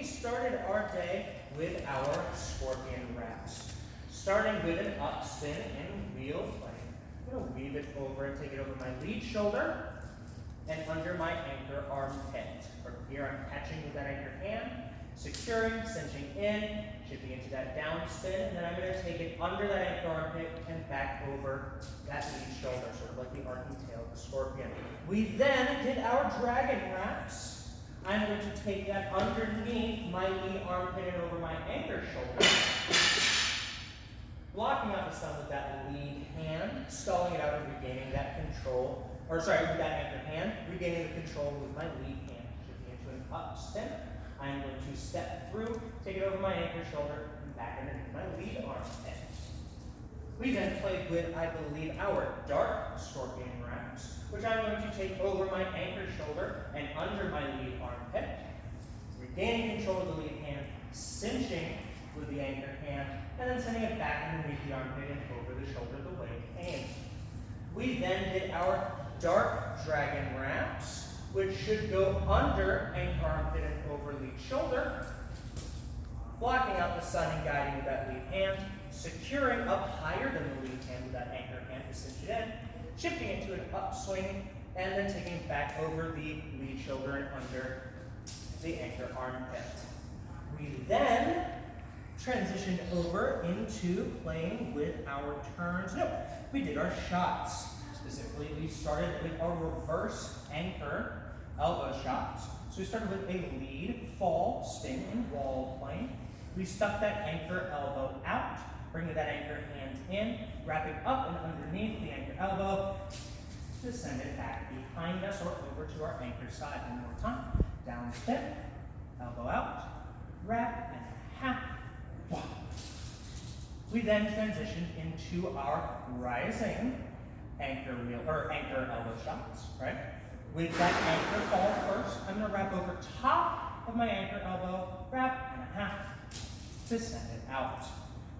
we started our day with our scorpion wraps. Starting with an up spin and wheel plane. I'm going to weave it over and take it over my lead shoulder and under my anchor armpit. From here I'm catching with that anchor hand, securing, cinching in, shifting into that down spin, and then I'm going to take it under that anchor armpit and back over that lead shoulder, sort of like the arcing tail of the scorpion. We then did our dragon wraps. I'm going to take that underneath my lead armpit and over my anchor shoulder, blocking out the sun with that lead hand, stalling it out and regaining that control, with that anchor hand, regaining the control with my lead hand, shifting into an up spin. I'm going to step through, take it over my anchor shoulder, and back underneath my lead armpit. We then played with, I believe, our dark scorpion wraps, which I'm going to take over my anchor shoulder and under my lead armpit, regaining control of the lead hand, cinching with the anchor hand, and then sending it back underneath the armpit and over the shoulder the way it came. We then did our dark dragon wraps, which should go under anchor armpit and over lead shoulder, blocking out the sun and guiding with that lead hand, securing up higher than the lead hand with that anchor hand to cinch it in, shifting it to an upswing, and then taking it back over the lead shoulder and under the anchor armpit. We then transitioned over into playing with our turns. No, we did our shots. Specifically, we started with our reverse anchor elbow shots. So we started with a lead, fall, spin, and wall plane. We stuck that anchor elbow out, bringing that anchor hand in, wrapping up and underneath the anchor elbow, to send it back behind us or over to our anchor side. One more time. Down spin, elbow out, wrap, and half. One. We then transitioned into our rising anchor wheel or anchor elbow shots, right? With that anchor fall first, I'm going to wrap over top of my anchor elbow, wrap and a half to send it out.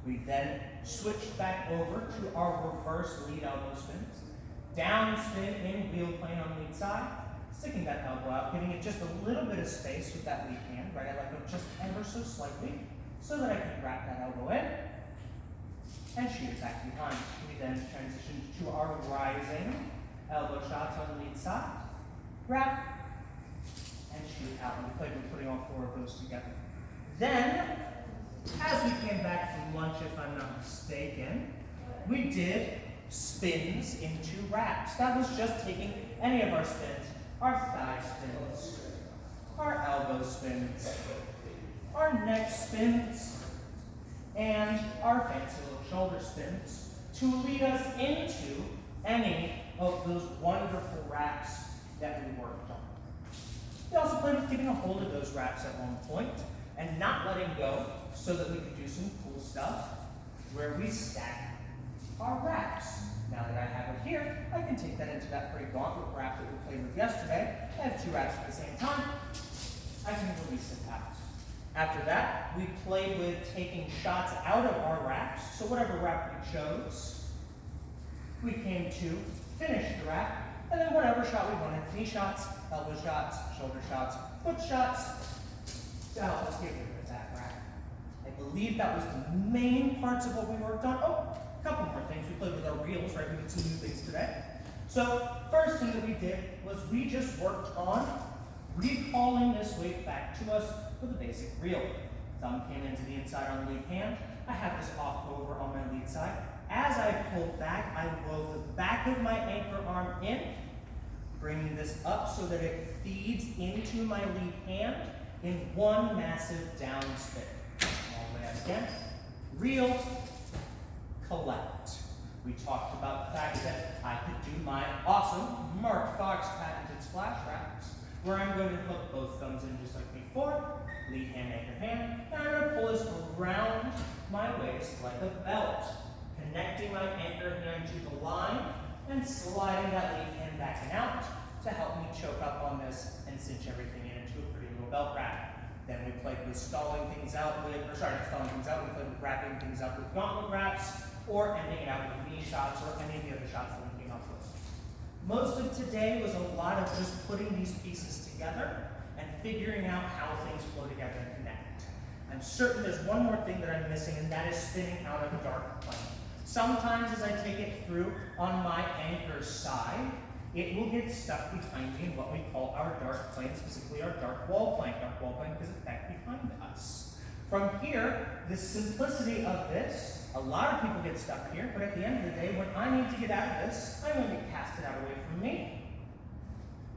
We then switched back over to our reverse lead elbow spins. Down spin in wheel plane on lead side, sticking that elbow out, giving it just a little bit of space with that lead hand, right? I like it just ever so slightly so that I can wrap that elbow in and shoot it back behind. We then transitioned to our rising elbow shots on the lead side, wrap, and shoot out. And we played with putting all four of those together. Then, as we came back from lunch, if I'm not mistaken, we did spins into wraps. That was just taking any of our spins, our thigh spins, our elbow spins, our neck spins, and our fancy little shoulder spins to lead us into any of those wonderful wraps that we worked on. We also played with getting a hold of those wraps at one point and not letting go so that we could do some cool stuff where we stack our wraps. Now that I have it here, I can take that into that pretty gauntlet wrap that we played with yesterday. I have two wraps at the same time. I can release it out. After that, we played with taking shots out of our wraps. So whatever wrap we chose, we came to finish the wrap, and then whatever shot we wanted, knee shots, elbow shots, shoulder shots, foot shots, to help us get rid of that wrap. I believe that was the main parts of what we worked on. Oh, a couple more things. We played with our reels, right? We did some new things today. So first thing that we did was we just worked on recalling this weight back to us with a basic reel. Thumb came into the inside on the lead hand. I have this off over on my lead side. As I pulled back, I wove the back of my anchor arm in, bringing this up so that it feeds into my lead hand in one massive down spin. All the way up again. Reel, collect. We talked about the fact that I could do my awesome Mark Fox patented splash wraps, where I'm going to hook both thumbs in just like before, lead hand, anchor hand, and I'm going to pull this around my waist like a belt, connecting my anchor hand to the line and sliding that lead hand back and out to help me choke up on this and cinch everything into a pretty little belt wrap. Then we played with stalling things out with, we played with wrapping things up with gauntlet wraps, or ending it out with knee shots or any of the other shots that we came up with. Most of today was a lot of just putting these pieces together and figuring out how things flow together and connect. certain there's one more thing that I'm missing, and that is spinning out of a dark plane. Sometimes as I take it through on my anchor side, it will get stuck behind me in what we call our dark plane, specifically our dark wall plane. Dark wall plane because it's back behind us. From here, the simplicity of this, a lot of people get stuck here, but at the end of the day, when I need to get out of this, I'm going to cast it out away from me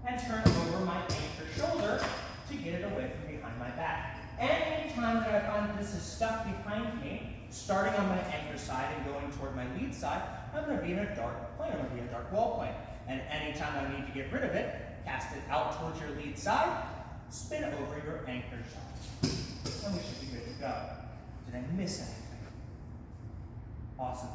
and turn over my anchor shoulder to get it away from behind my back. Any time that I find this is stuck behind me, starting on my anchor side and going toward my lead side, I'm going to be in a dark plane. I'm going to be in a dark wall plane. And anytime I need to get rid of it, cast it out towards your lead side, spin over your anchor side. And we should be good to go. Did I miss anything? Awesome.